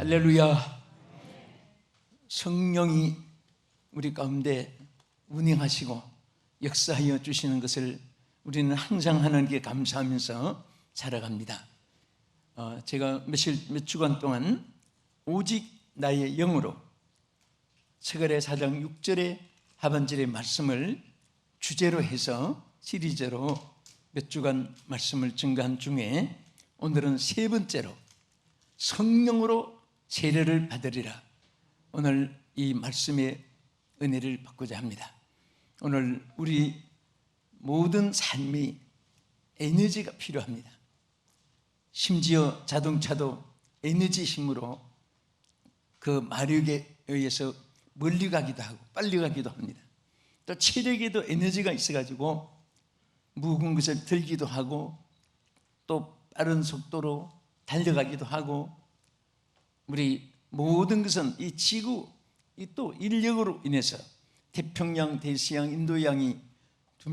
할렐루야. 성령이 우리 가운데 운행하시고 역사하여 주시는 것을 우리는 항상 하나님께 감사하면서 살아갑니다. 제가 몇 주간 동안 오직 나의 영으로 스가랴 4장 6절의 하반절의 말씀을 주제로 해서 시리즈로 몇 주간 말씀을 증거한 중에 오늘은 세 번째로 성령으로 세례를 받으리라, 오늘 이 말씀의 은혜를 받고자 합니다. 오늘 우리 모든 삶이 에너지가 필요합니다. 심지어 자동차도 에너지 힘으로 그 마력에 의해서 멀리 가기도 하고 빨리 가기도 합니다. 또 체력에도 에너지가 있어가지고 무거운 것을 들기도 하고 또 빠른 속도로 달려가기도 하고, 우리 모든 것은 이 지구 또 인력으로 인해서 태평양, 대서양, 인도양이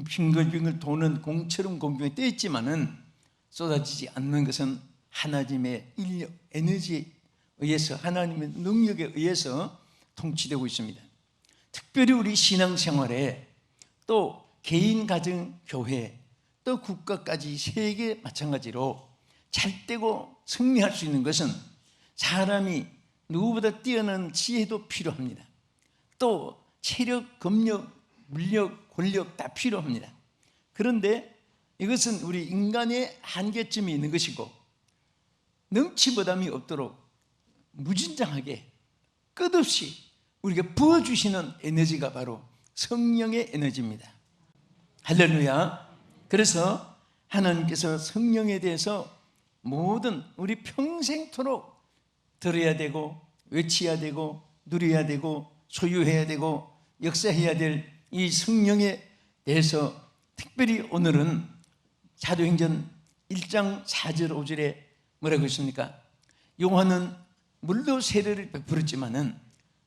빙글빙글 도는 공처럼 공중에 떠 있지만은 쏟아지지 않는 것은 하나님의 인력, 에너지에 의해서, 하나님의 능력에 의해서 통치되고 있습니다. 특별히 우리 신앙생활에 또 개인, 가정, 교회, 또 국가까지 세계 마찬가지로 잘되고 승리할 수 있는 것은 사람이 누구보다 뛰어난 지혜도 필요합니다. 또 체력, 검력, 물력, 권력 다 필요합니다. 그런데 이것은 우리 인간의 한계점이 있는 것이고, 넘치보담이 없도록 무진장하게 끝없이 우리가 부어주시는 에너지가 바로 성령의 에너지입니다. 할렐루야. 그래서 하나님께서 성령에 대해서 모든 우리 평생토록 들어야 되고 외쳐야 되고 누려야 되고 소유해야 되고 역사해야 될 이 성령에 대해서 특별히 오늘은 사도행전 1장 4절 5절에 뭐라고 했습니까? 요한은 물로 세례를 베풀었지만은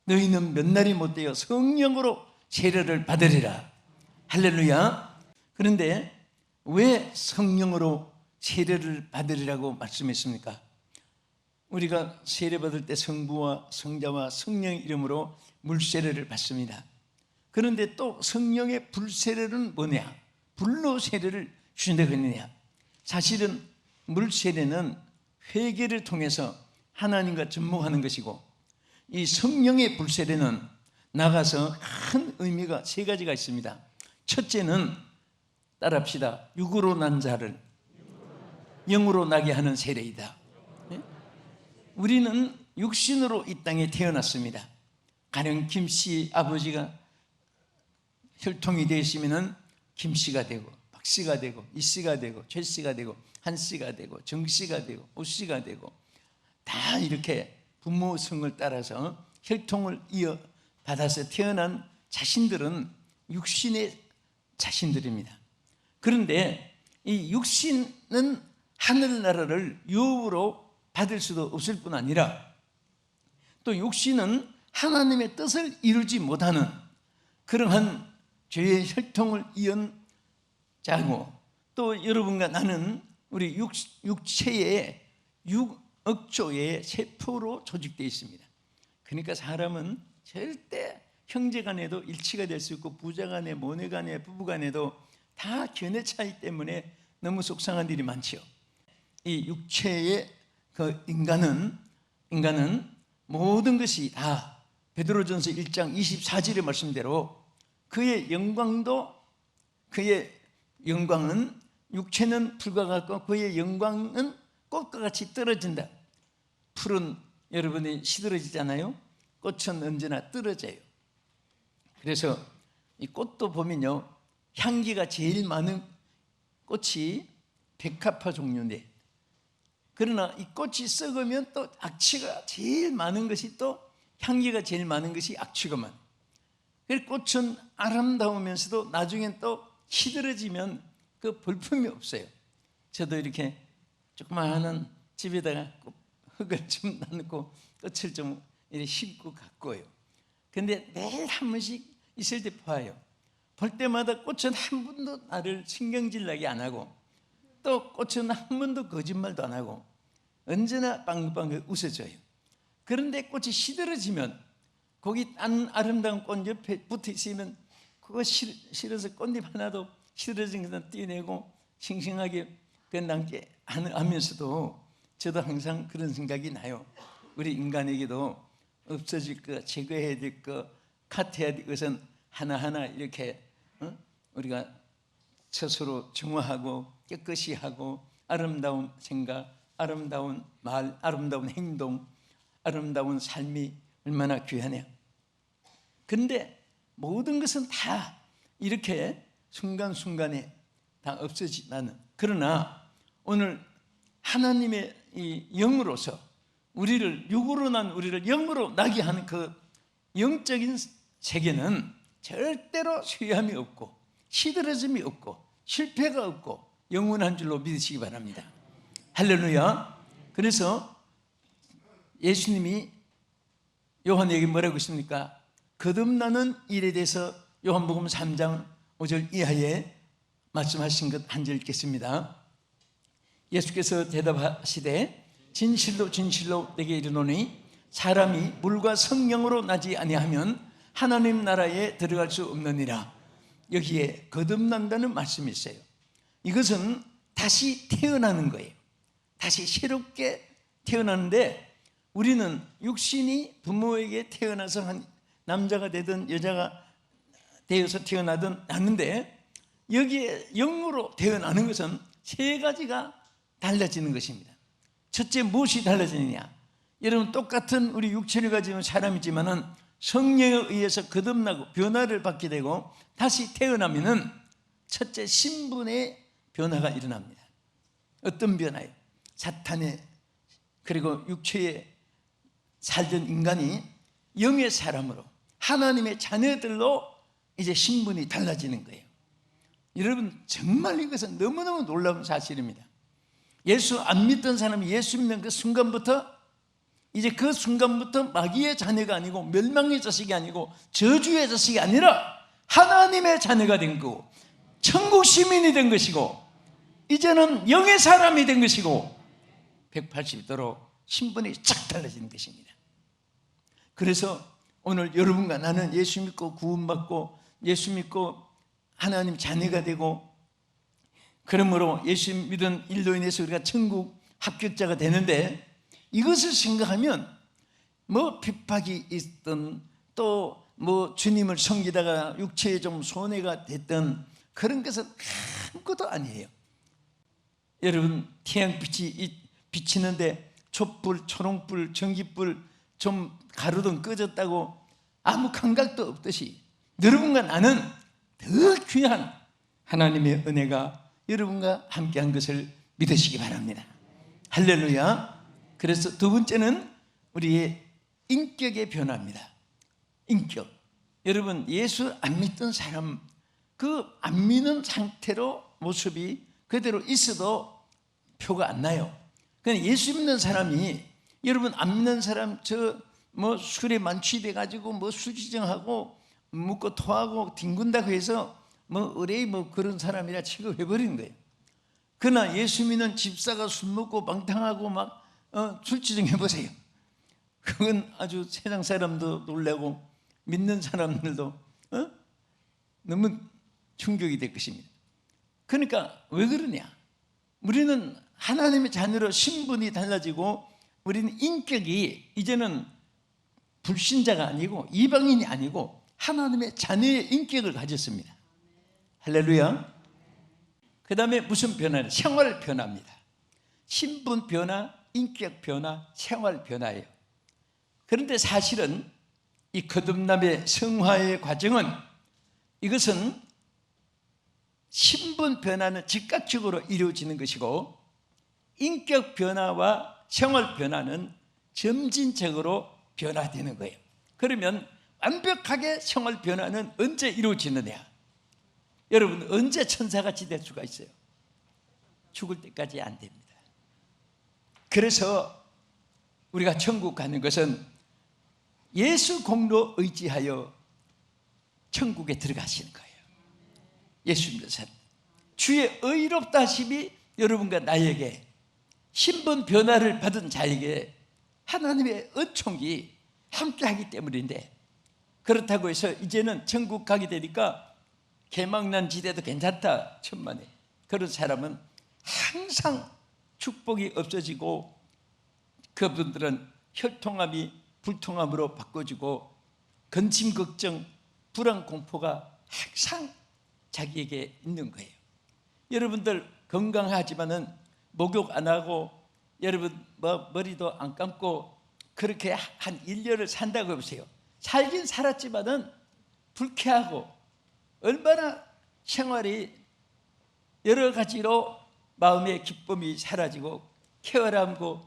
너희는 몇 날이 못되어 성령으로 세례를 받으리라. 할렐루야. 그런데 왜 성령으로 세례를 받으리라고 말씀했습니까? 우리가 세례 받을 때 성부와 성자와 성령 이름으로 물세례를 받습니다. 그런데 또 성령의 불세례는 뭐냐? 불로 세례를 주신다고 했느냐? 사실은 물세례는 회개를 통해서 하나님과 접목하는 것이고, 이 성령의 불세례는 나가서 큰 의미가 세 가지가 있습니다. 첫째는 따라합시다. 육으로 난 자를 영으로 나게 하는 세례이다. 우리는 육신으로 이 땅에 태어났습니다. 가령 김씨 아버지가 혈통이 되시면은 김씨가 되고 박씨가 되고 이씨가 되고 최씨가 되고 한씨가 되고 정씨가 되고 오씨가 되고, 다 이렇게 부모 성을 따라서 혈통을 이어받아서 태어난 자신들은 육신의 자신들입니다. 그런데 이 육신은 하늘나라를 유업으로 받을 수도 없을 뿐 아니라 또 육신은 하나님의 뜻을 이루지 못하는 그러한 죄의 혈통을 이은 자고, 또 여러분과 나는 우리 육체의 6억 조의 세포로 조직되어 있습니다. 그러니까 사람은 절대 형제 간에도 일치가 될 수 있고, 부자 간에, 모녀 간에, 부부 간에도 다 견해 차이 때문에 너무 속상한 일이 많죠. 이 육체의 그 인간은 모든 것이 다 베드로전서 1장 24절의 말씀대로 그의 영광은 육체는 풀과 같고 그의 영광은 꽃과 같이 떨어진다. 풀은 여러분이 시들어지잖아요. 꽃은 언제나 떨어져요. 그래서 이 꽃도 보면요, 향기가 제일 많은 꽃이 백합화 종류인데, 그러나 이 꽃이 썩으면 또 악취가 제일 많은 것이, 또 향기가 제일 많은 것이 악취가만. 그래서 꽃은 아름다우면서도 나중엔 또 시들어지면 그 볼품이 없어요. 저도 이렇게 조그마한 집에다가 흙을 좀 넣고 꽃을 좀 이렇게 심고 가꾸어요. 근데 매일 한 번씩 있을 때 봐요. 볼 때마다 꽃은 한 번도 나를 신경질 나게 안 하고, 또 꽃은 한 번도 거짓말도 안 하고 언제나 빵빵 웃어줘요. 그런데 꽃이 시들어지면 거기 아름다운 꽃 옆에 붙어 있으면 그거 실어서 꽃잎 하나도 시들어진 것을 떼내고 싱싱하게 그 남게 하면서도 저도 항상 그런 생각이 나요. 우리 인간에게도 없어질 것, 제거해야 될 것, 컷해야 될 것은 하나하나 이렇게 우리가 스스로 정화하고 깨끗이 하고 아름다운 생각, 아름다운 말, 아름다운 행동, 아름다운 삶이 얼마나 귀하네요. 그런데 모든 것은 다 이렇게 순간순간에 다 없어지나는, 그러나 오늘 하나님의 이 영으로서 우리를, 육으로 난 우리를 영으로 나게 하는 그 영적인 세계는 절대로 쇠함이 없고 시들어짐이 없고 실패가 없고 영원한 줄로 믿으시기 바랍니다. 할렐루야. 그래서 예수님이 요한에게 뭐라고 했습니까? 거듭나는 일에 대해서 요한복음 3장 5절 이하에 말씀하신 것 한 절 읽겠습니다. 예수께서 대답하시되 진실로 진실로 내게 이르노니 사람이 물과 성령으로 나지 아니하면 하나님 나라에 들어갈 수 없느니라. 여기에 거듭난다는 말씀이 있어요. 이것은 다시 태어나는 거예요. 다시 새롭게 태어나는데, 우리는 육신이 부모에게 태어나서 한 남자가 되든 여자가 되어서 태어나든 나는데, 여기에 영으로 태어나는 것은 세 가지가 달라지는 것입니다. 첫째, 무엇이 달라지느냐? 여러분, 똑같은 우리 육체를 가지고 사람이지만은 성령에 의해서 거듭나고 변화를 받게 되고 다시 태어나면은 첫째, 신분의 변화가 일어납니다. 어떤 변화예요? 사탄의, 그리고 육체에 살던 인간이 영의 사람으로 하나님의 자녀들로 이제 신분이 달라지는 거예요. 여러분, 정말 이것은 너무너무 놀라운 사실입니다. 예수 안 믿던 사람이 예수 믿는 그 순간부터, 이제 그 순간부터 마귀의 자녀가 아니고 멸망의 자식이 아니고 저주의 자식이 아니라 하나님의 자녀가 된 거고 천국 시민이 된 것이고 이제는 영의 사람이 된 것이고 180도로 신분이 쫙 달라지는 것입니다. 그래서 오늘 여러분과 나는 예수 믿고 구원받고 예수 믿고 하나님 자녀가 되고, 그러므로 예수 믿은 일로 인해서 우리가 천국 합격자가 되는데, 이것을 생각하면 뭐 핍박이 있든 또 뭐 주님을 섬기다가 육체에 좀 손해가 됐든 그런 것은 아무것도 아니에요. 여러분, 태양빛이 비치는데 촛불, 초롱불, 전기불 좀 가로등 꺼졌다고 아무 감각도 없듯이 여러분과 나는 더 귀한 하나님의 은혜가 여러분과 함께한 것을 믿으시기 바랍니다. 할렐루야. 그래서 두 번째는 우리의 인격의 변화입니다. 인격. 여러분, 예수 안 믿던 사람, 그 안 믿는 상태로 모습이 그대로 있어도 표가 안 나요. 그냥 예수 믿는 사람이, 여러분 안 믿는 사람 저 뭐 술에 만취돼 가지고 뭐 술지정하고 묻고 토하고 뒹군다고 해서 뭐 의뢰 뭐 그런 사람이라 취급해 버리는 거예요. 그러나 예수 믿는 집사가 술 먹고 망탕하고 막 술지정해 보세요. 그건 아주 세상 사람도 놀라고 믿는 사람들도 너무 충격이 될 것입니다. 그러니까 왜 그러냐? 우리는 하나님의 자녀로 신분이 달라지고 우리는 인격이 이제는 불신자가 아니고 이방인이 아니고 하나님의 자녀의 인격을 가졌습니다. 할렐루야. 그 다음에 무슨 변화냐? 생활 변화입니다. 신분 변화, 인격 변화, 생활 변화예요. 그런데 사실은 이 거듭남의 성화의 과정은, 이것은 신분 변화는 즉각적으로 이루어지는 것이고 인격 변화와 생활 변화는 점진적으로 변화되는 거예요. 그러면 완벽하게 생활 변화는 언제 이루어지느냐? 여러분, 언제 천사같이 될 수가 있어요? 죽을 때까지 안 됩니다. 그래서 우리가 천국 가는 것은 예수 공로 의지하여 천국에 들어가시는 거예요. 예수 믿는 사람, 주의 의롭다 하심이 여러분과 나에게, 신분 변화를 받은 자에게 하나님의 은총이 함께하기 때문인데, 그렇다고 해서 이제는 천국 가게 되니까 개망난 지대도 괜찮다 천만에, 그런 사람은 항상 축복이 없어지고 그분들은 혈통암이 불통암으로 바꿔지고 근심 걱정 불안 공포가 항상 자기에게 있는 거예요. 여러분들 건강하지만은 목욕 안 하고 여러분 머리도 안 감고 그렇게 한 1년을 산다고 해보세요. 살긴 살았지만은 불쾌하고 얼마나 생활이 여러 가지로 마음의 기쁨이 사라지고 쾌활함고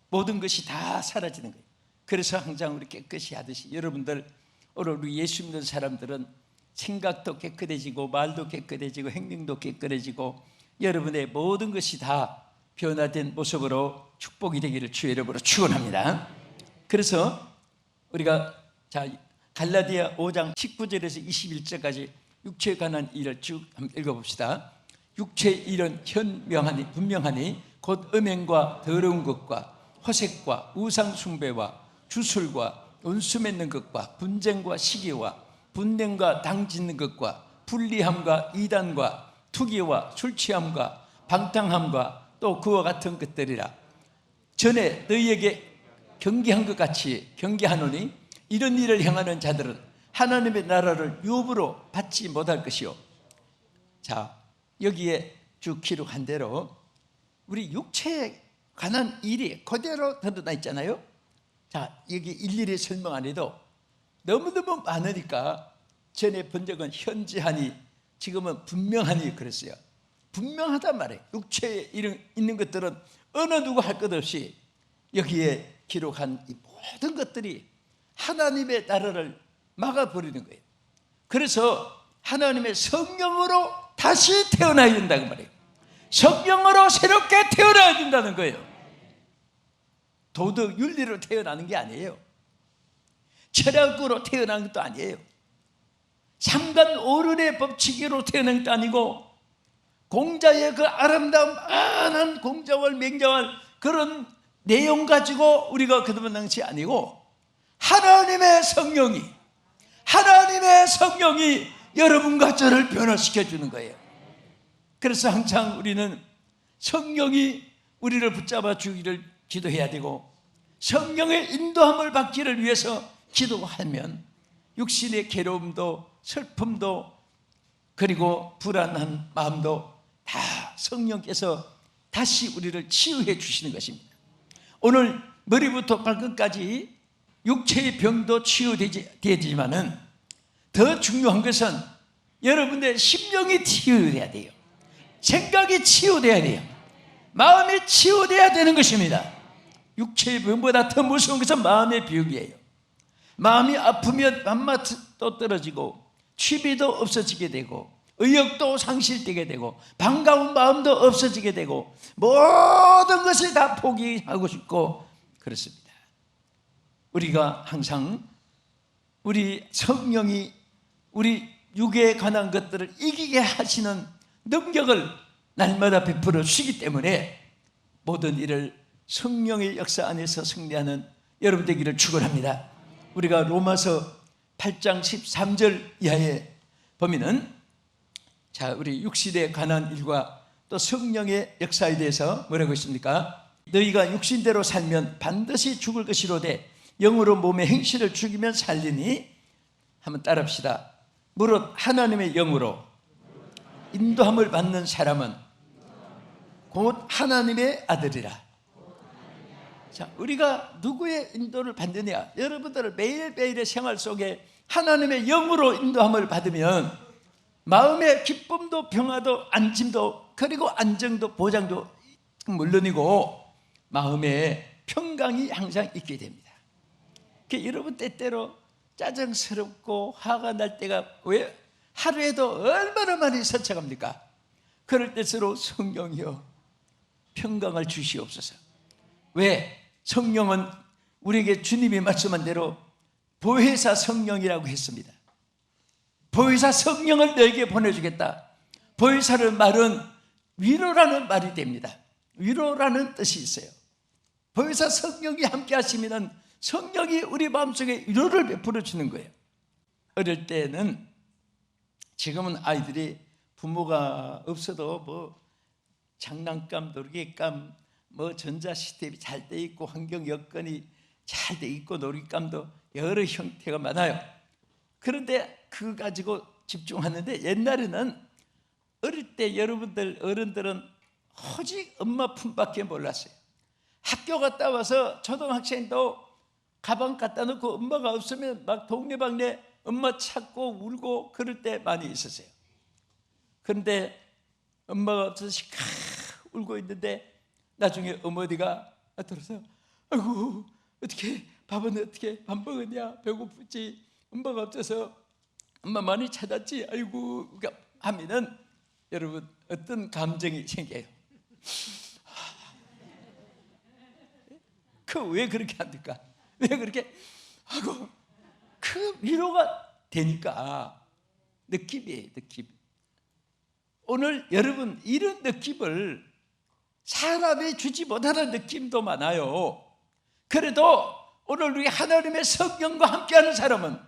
모든 것이 다 사라지는 거예요. 그래서 항상 우리 깨끗이 하듯이 여러분들 오늘 우리 예수 믿는 사람들은 생각도 깨끗해지고 말도 깨끗해지고 행동도 깨끗해지고 여러분의 모든 것이 다 변화된 모습으로 축복이 되기를 주의 이름으로 축원합니다. 그래서 우리가 갈라디아 5장 19절에서 21절까지 육체에 관한 일을 쭉 한번 읽어봅시다. 육체의 일은 현명하니 분명하니 곧 음행과 더러운 것과 허색과 우상 숭배와 주술과 원수 맺는 것과 분쟁과 시기와 분냄과 당 짓는 것과 불리함과 이단과 투기와 술 취함과 방탕함과 또 그와 같은 것들이라. 전에 너희에게 경계한 것 같이 경계하노니 이런 일을 행하는 자들은 하나님의 나라를 유업으로 받지 못할 것이요. 자, 여기에 쭉 기록한 대로 우리 육체에 관한 일이 그대로 드러나 있잖아요. 자, 여기 일일이 설명 안 해도 너무너무 많으니까 전에 본 적은 현지하니 지금은 분명하니 그랬어요. 분명하단 말이에요. 육체에 있는 것들은 어느 누구 할 것 없이 여기에 기록한 이 모든 것들이 하나님의 나라를 막아버리는 거예요. 그래서 하나님의 성령으로 다시 태어나야 된다는 말이에요. 성령으로 새롭게 태어나야 된다는 거예요. 도덕 윤리로 태어나는 게 아니에요. 철학으로 태어난 것도 아니에요. 삼간 오륜의 법칙으로 태어난 것도 아니고 공자의 그 아름다운 많은 공자월 맹자월 그런 내용 가지고 우리가 거듭난 것이 아니고 하나님의 성령이 여러분과 저를 변화시켜 주는 거예요. 그래서 항상 우리는 성령이 우리를 붙잡아 주기를 기도해야 되고 성령의 인도함을 받기를 위해서 기도하면 육신의 괴로움도 슬픔도 그리고 불안한 마음도 다 성령께서 다시 우리를 치유해 주시는 것입니다. 오늘 머리부터 발끝까지 육체의 병도 치유되지만은 더 중요한 것은 여러분의 심령이 치유돼야 돼요. 생각이 치유돼야 돼요. 마음이 치유돼야 되는 것입니다. 육체의 병보다 더 무서운 것은 마음의 병이에요. 마음이 아프면 밥맛도 떨어지고 취미도 없어지게 되고 의욕도 상실되게 되고 반가운 마음도 없어지게 되고 모든 것을 다 포기하고 싶고 그렇습니다. 우리가 항상 우리 성령이 우리 육에 관한 것들을 이기게 하시는 능력을 날마다 베풀어 주시기 때문에 모든 일을 성령의 역사 안에서 승리하는 여러분 되기를 축원합니다. 우리가 로마서 8장 13절 이하에 보면은 자, 우리 육신에 관한 일과 또 성령의 역사에 대해서 뭐라고 했습니까? 너희가 육신대로 살면 반드시 죽을 것이로되 영으로 몸의 행실을 죽이면 살리니 한번 따라합시다. 무릇 하나님의 영으로 인도함을 받는 사람은 곧 하나님의 아들이라. 자, 우리가 누구의 인도를 받느냐? 여러분들을 매일매일의 생활 속에 하나님의 영으로 인도함을 받으면 마음의 기쁨도 평화도 안심도 그리고 안정도 보장도 물론이고 마음의 평강이 항상 있게 됩니다. 여러분 때때로 짜증스럽고 화가 날 때가 왜 하루에도 얼마나 많이 서쳐갑니까? 그럴 때일수록 성령이여 평강을 주시옵소서. 왜? 성령은 우리에게 주님이 말씀한 대로 보혜사 성령이라고 했습니다. 보혜사 성령을 너에게 보내주겠다. 보혜사를 말은 위로라는 말이 됩니다. 위로라는 뜻이 있어요. 보혜사 성령이 함께 하시면 성령이 우리 마음속에 위로를 베풀어 주는 거예요. 어릴 때는, 지금은 아이들이 부모가 없어도 뭐 장난감, 놀이감, 뭐 전자 시스템이 잘 돼 있고 환경 여건이 잘 돼 있고 놀이감도 여러 형태가 많아요. 그런데 그거 가지고 집중하는데, 옛날에는 어릴 때 여러분들 어른들은 오직 엄마 품밖에 몰랐어요. 학교 갔다 와서 초등학생도 가방 갖다 놓고 엄마가 없으면 막 동네방네 엄마 찾고 울고 그럴 때 많이 있었어요. 그런데 엄마가 없어서 시카 울고 있는데 나중에 어머니가 나타나서 아이고 어떻게 밥은 어떻게 밥 먹었냐, 배고프지, 엄마가 없어서 엄마 많이 찾았지, 아이고 하면은 여러분 어떤 감정이 생겨요? 그 왜 그렇게 합니까? 왜 그렇게 하고 그 위로가 되니까 느낌이에요, 느낌. 오늘 여러분 이런 느낌을 사람이 주지 못하는 느낌도 많아요. 그래도 오늘 우리 하나님의 성령과 함께하는 사람은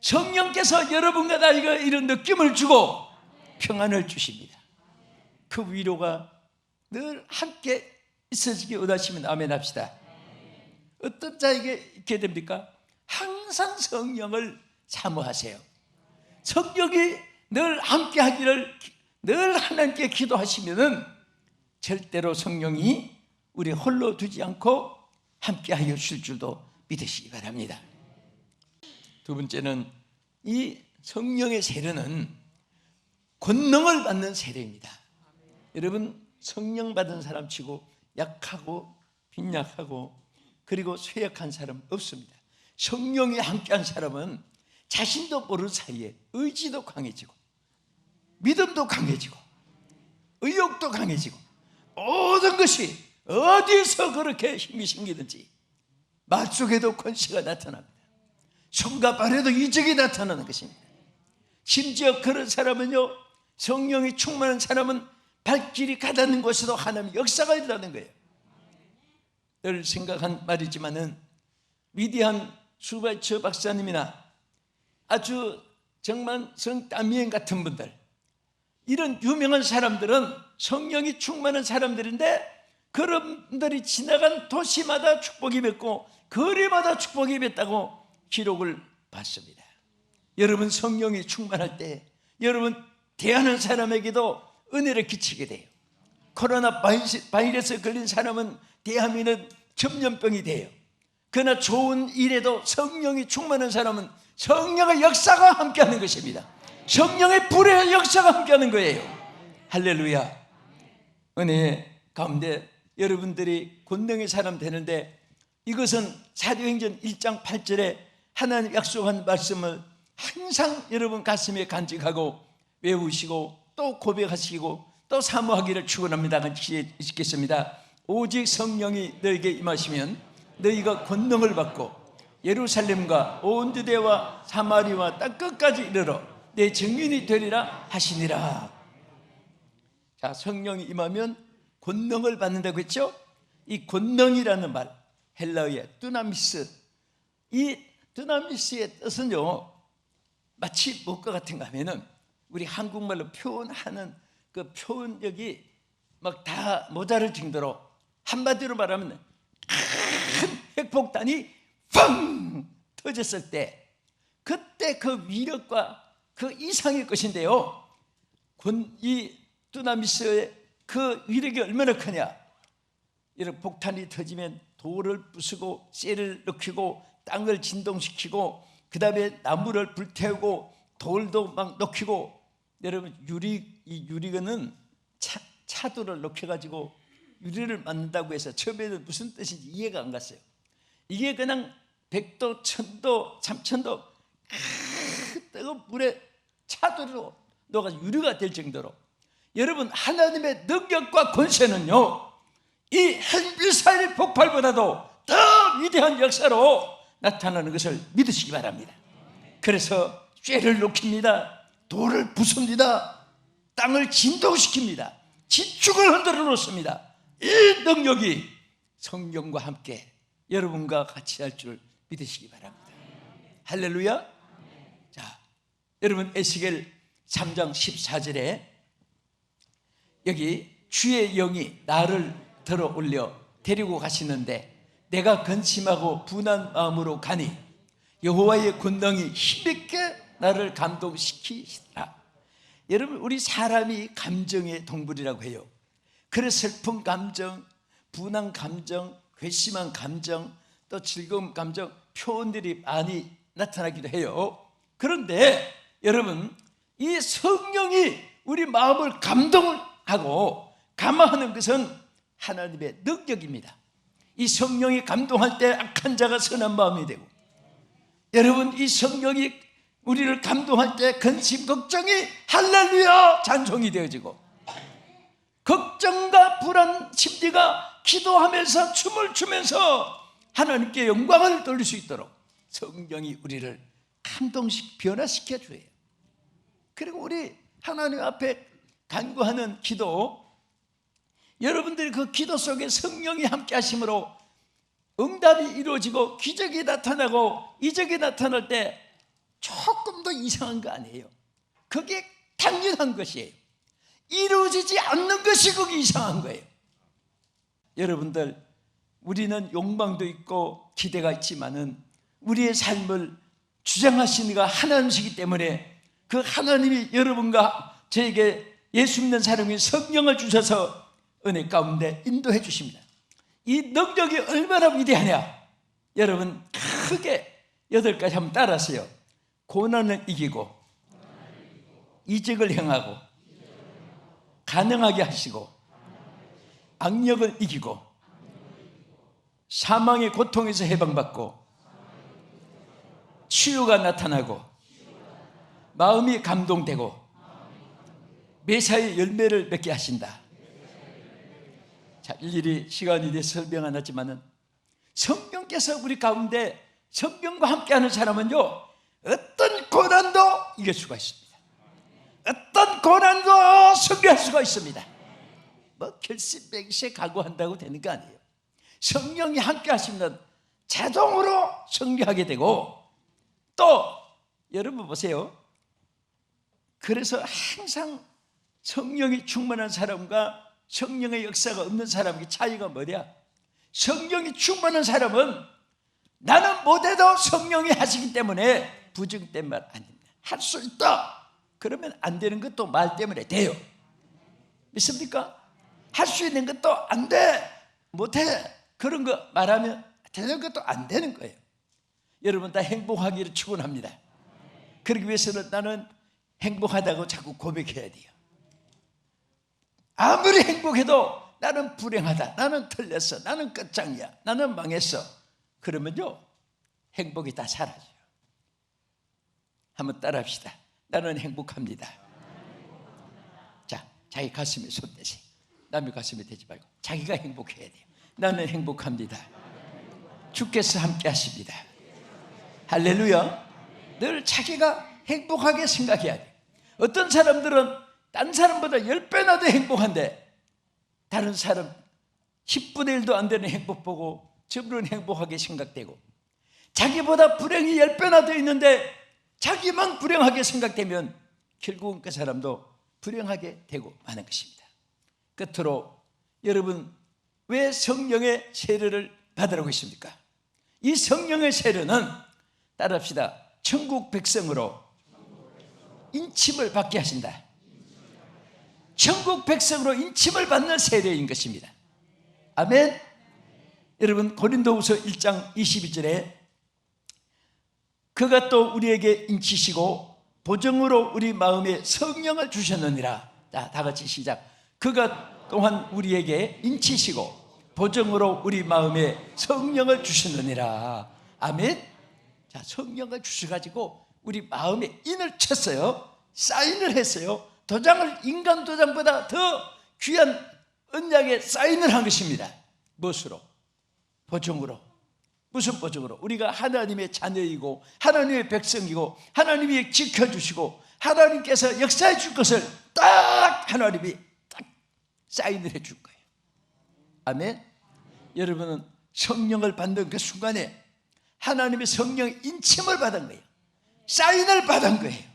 성령께서 여러분과 나에게 이런 느낌을 주고 평안을 주십니다. 그 위로가 늘 함께 있어지기 원하시면 아멘 합시다. 어떤 자에게 있게 됩니까? 항상 성령을 사모하세요. 성령이 늘 함께 하기를 늘 하나님께 기도하시면은 절대로 성령이 우리 홀로 두지 않고 함께 하여 주실 줄도 믿으시기 바랍니다. 두 번째는 이 성령의 세례는 권능을 받는 세례입니다. 여러분 성령 받은 사람 치고 약하고 빈약하고 그리고 쇠약한 사람 없습니다. 성령이 함께한 사람은 자신도 모르는 사이에 의지도 강해지고 믿음도 강해지고 의욕도 강해지고 모든 것이 어디서 그렇게 힘이 생기든지 말 속에도 권세가 나타납니다. 손과 발에도 이적이 나타나는 것입니다. 심지어 그런 사람은요, 성령이 충만한 사람은 발길이 가닿는 곳에도 하나님의 역사가 일어나는 거예요. 늘 생각한 말이지만은 위대한 슈바이처 박사님이나 아주 정말 성따미엔 같은 분들, 이런 유명한 사람들은 성령이 충만한 사람들인데 그런 분들이 지나간 도시마다 축복이 맺고 거리마다 축복이 맺다고 기록을 받습니다. 여러분 성령이 충만할 때 여러분 대하는 사람에게도 은혜를 끼치게 돼요. 코로나 바이러스에 걸린 사람은 대하면은 전염병이 돼요. 그러나 좋은 일에도 성령이 충만한 사람은 성령의 역사가 함께하는 것입니다. 성령의 불의 역사가 함께하는 거예요. 할렐루야. 은혜 가운데 여러분들이 권능의 사람 되는데 이것은 사도행전 1장 8절에 하나님 약속한 말씀을 항상 여러분 가슴에 간직하고 외우시고 또 고백하시고 또 사모하기를 축원합니다. 같이 읽겠습니다. 오직 성령이 너에게 임하시면 너희가 권능을 받고 예루살렘과 온 유대와 사마리아와 땅 끝까지 이르러 내 증인이 되리라 하시니라. 자, 성령이 임하면 권능을 받는다고 했죠? 이 권능이라는 말, 헬라어의 두나미스, 이 두나미스의 뜻은요 마치 무엇과 같은가 하면은 우리 한국말로 표현하는 그 표현력이 막 다 모자랄 정도로 한마디로 말하면 큰 핵폭탄이 펑 터졌을 때 그때 그 위력과 그 이상의 것인데요, 이 두나미스의 그 위력이 얼마나 크냐. 이런 폭탄이 터지면 돌을 부수고 쇠를 넣히고 땅을 진동시키고 그 다음에 나무를 불태우고 돌도 막 넣히고, 여러분 이 유리건은 차도를 넣혀가지고 유리를 만든다고 해서 처음에는 무슨 뜻인지 이해가 안 갔어요. 이게 그냥 100도, 1000도, 3000도 뜨거운 물에 차도로 넣어가지고 유리가 될 정도로, 여러분 하나님의 능력과 권세는요 이 핵미사일 폭발보다도 더 위대한 역사로 나타나는 것을 믿으시기 바랍니다. 그래서 쇠를 녹입니다. 돌을 부숩니다. 땅을 진동시킵니다. 지축을 흔들어 놓습니다. 이 능력이 성령과 함께 여러분과 같이 할 줄 믿으시기 바랍니다. 할렐루야. 자, 여러분 에스겔 3장 14절에 여기 주의 영이 나를 들어 올려 데리고 가시는데 내가 근심하고 분한 마음으로 가니 여호와의 권능이 힘있게 나를 감동시키시더라. 여러분, 우리 사람이 감정의 동물이라고 해요. 그래서 슬픈 감정, 분한 감정, 괘씸한 감정, 또 즐거운 감정 표현들이 많이 나타나기도 해요. 그런데 여러분, 이 성령이 우리 마음을 감동하고 감화하는 것은 하나님의 능력입니다. 이 성령이 감동할 때 악한 자가 선한 마음이 되고, 여러분, 이 성령이 우리를 감동할 때 근심, 걱정이 할렐루야 찬송이 되어지고, 걱정과 불안 심리가 기도하면서 춤을 추면서 하나님께 영광을 돌릴 수 있도록 성령이 우리를 변화시켜 줘요. 그리고 우리 하나님 앞에 간구하는 기도, 여러분들이 그 기도 속에 성령이 함께 하심으로 응답이 이루어지고 기적이 나타나고 이적이 나타날 때 조금 더 이상한 거 아니에요. 그게 당연한 것이에요. 이루어지지 않는 것이 그게 이상한 거예요. 여러분들, 우리는 욕망도 있고 기대가 있지만은 우리의 삶을 주장하시는 이가 하나님이시기 때문에 그 하나님이 여러분과 저에게 예수 믿는 사람이 성령을 주셔서 은혜 가운데 인도해 주십니다. 이 능력이 얼마나 위대하냐. 여러분, 크게 8가지 한번 따라하세요. 고난을 이기고 이적을 행하고 가능하게 하시고 악력을 이기고 사망의 고통에서 해방받고 치유가 나타나고 마음이 감동되고 메사의 열매를 맺게 하신다. 자, 일일이 시간이 돼서 설명 안 하지만은 성령께서 우리 가운데 성령과 함께하는 사람은요, 어떤 고난도 이길 수가 있습니다. 어떤 고난도 승리할 수가 있습니다. 뭐 결심백세 각오한다고 되는 거 아니에요. 성령이 함께 하시면 자동으로 승리하게 되고, 또 여러분 보세요. 그래서 항상 성령이 충만한 사람과 성령의 역사가 없는 사람의 차이가 뭐냐? 성령이 충만한 사람은 나는 못해도 성령이 하시기 때문에 부정된 말 아닙니다. 할 수 있다 그러면 안 되는 것도 말 때문에 돼요. 믿습니까? 할 수 있는 것도 안 돼, 못해, 그런 거 말하면 되는 것도 안 되는 거예요. 여러분 다 행복하기를 축원합니다. 그러기 위해서는 나는 행복하다고 자꾸 고백해야 돼요. 아무리 행복해도 나는 불행하다, 나는 틀렸어, 나는 끝장이야, 나는 망했어, 그러면요 행복이 다 사라져요. 한번 따라합시다. 나는 행복합니다. 자, 자기 가슴에 손 대세요. 남의 가슴에 대지 말고 자기가 행복해야 돼요. 나는 행복합니다. 주께서 함께 하십니다. 할렐루야. 늘 자기가 행복하게 생각해야 돼요. 어떤 사람들은 다른 사람보다 10배나 더 행복한데 다른 사람 10분의 1도 안 되는 행복 보고 저분은 행복하게 생각되고, 자기보다 불행이 10배나 더 있는데 자기만 불행하게 생각되면 결국은 그 사람도 불행하게 되고 마는 것입니다. 끝으로 여러분, 왜 성령의 세례를 받으라고 했습니까? 이 성령의 세례는 따라합시다. 천국 백성으로 인침을 받게 하신다. 천국 백성으로 인침을 받는 세례인 것입니다. 아멘. 여러분, 고린도후서 1장 22절에 그가 또 우리에게 인치시고 보정으로 우리 마음에 성령을 주셨느니라. 자, 다 같이 시작. 그가 또한 우리에게 인치시고 보정으로 우리 마음에 성령을 주셨느니라. 아멘. 자, 성령을 주셔가지고 우리 마음에 인을 쳤어요. 사인을 했어요. 도장을, 인간 도장보다 더 귀한 언약에 사인을 한 것입니다. 무엇으로? 보증으로. 무슨 보증으로? 우리가 하나님의 자녀이고 하나님의 백성이고 하나님이 지켜주시고 하나님께서 역사해 줄 것을 딱 하나님이 딱 사인을 해 줄 거예요. 아멘. 여러분은 성령을 받는 그 순간에 하나님의 성령 인침을 받은 거예요. 사인을 받은 거예요.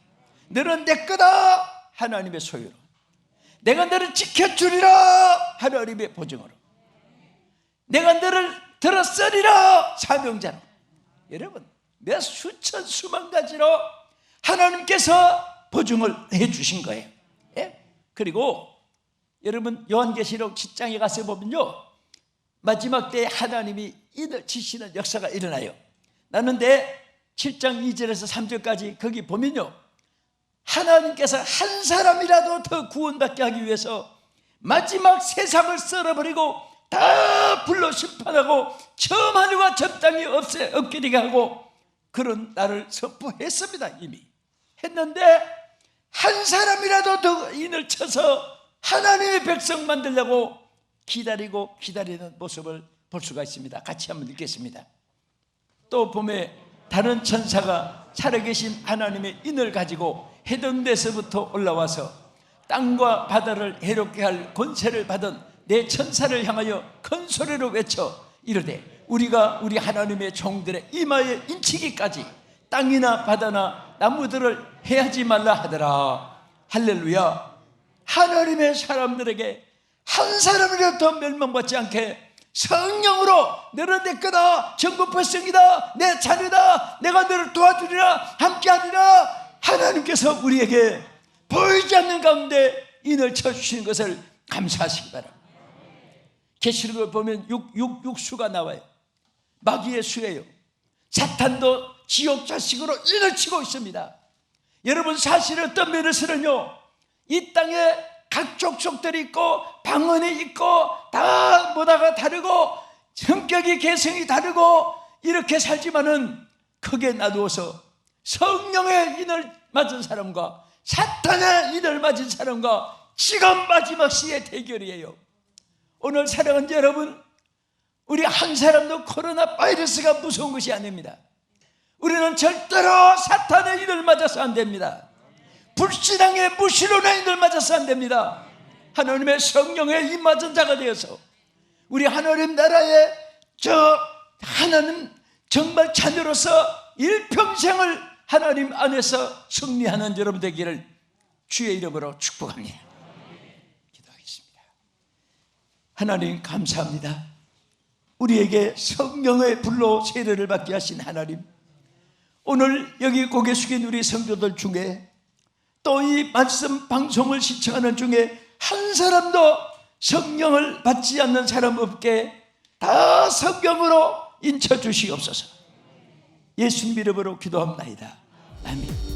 너는 내 거다, 하나님의 소유로. 내가 너를 지켜주리라, 하나님의 보증으로. 내가 너를 들었으리라, 사명자로. 여러분, 몇 수천 수만 가지로 하나님께서 보증을 해주신 거예요. 예? 그리고 여러분, 요한계시록 7장에 가서 보면요, 마지막 때에 하나님이 인을 치시는 역사가 일어나요. 나는데 7장 2절에서 3절까지 거기 보면요, 하나님께서 한 사람이라도 더 구원받게 하기 위해서 마지막 세상을 썰어버리고 다 불로 심판하고 처음 하늘과 전 땅이 없게 되게 하고 그런 날을 선포했습니다. 이미 했는데 한 사람이라도 더 인을 쳐서 하나님의 백성 만들려고 기다리고 기다리는 모습을 볼 수가 있습니다. 같이 한번 읽겠습니다. 또 봄에 다른 천사가 살아계신 하나님의 인을 가지고 해던 데서부터 올라와서 땅과 바다를 해롭게 할 권세를 받은 내 천사를 향하여 큰 소리로 외쳐 이르되 우리가 우리 하나님의 종들의 이마에 인치기까지 땅이나 바다나 나무들을 해하지 말라 하더라. 할렐루야. 하나님의 사람들에게 한 사람이라도 더 멸망받지 않게 성령으로 너는 내 거다, 전국 백성이다, 내 자녀다, 내가 너를 도와주리라, 함께하리라. 하나님께서 우리에게 보이지 않는 가운데 인을 쳐주시는 것을 감사하시기 바랍니다. 계시록을 보면 육수가 나와요. 마귀의 수예요. 사탄도 지옥 자식으로 인을 치고 있습니다. 여러분, 사실 어떤 면에서는요, 이 땅에 각 족속들이 있고 방언이 있고 다 뭐다가 다르고 성격이 개성이 다르고 이렇게 살지만은 크게 나누어서 성령의 인을 맞은 사람과 사탄의 인을 맞은 사람과 지금 마지막 시의 대결이에요. 오늘 사랑하는 여러분, 우리 한 사람도 코로나 바이러스가 무서운 것이 아닙니다. 우리는 절대로 사탄의 인을 맞아서 안 됩니다. 불신앙의 무신론의 인을 맞아서 안 됩니다. 하나님의 성령의 인 맞은 자가 되어서 우리 하나님 나라의 하나님 정말 자녀로서 일평생을 하나님 안에서 승리하는 여러분 되기를 주의 이름으로 축복합니다. 기도하겠습니다. 하나님 감사합니다. 우리에게 성령의 불로 세례를 받게 하신 하나님, 오늘 여기 고개 숙인 우리 성도들 중에 또 이 말씀 방송을 시청하는 중에 한 사람도 성령을 받지 않는 사람 없게 다 성령으로 인쳐 주시옵소서. 예수님 이름으로 기도합니다. 아멘.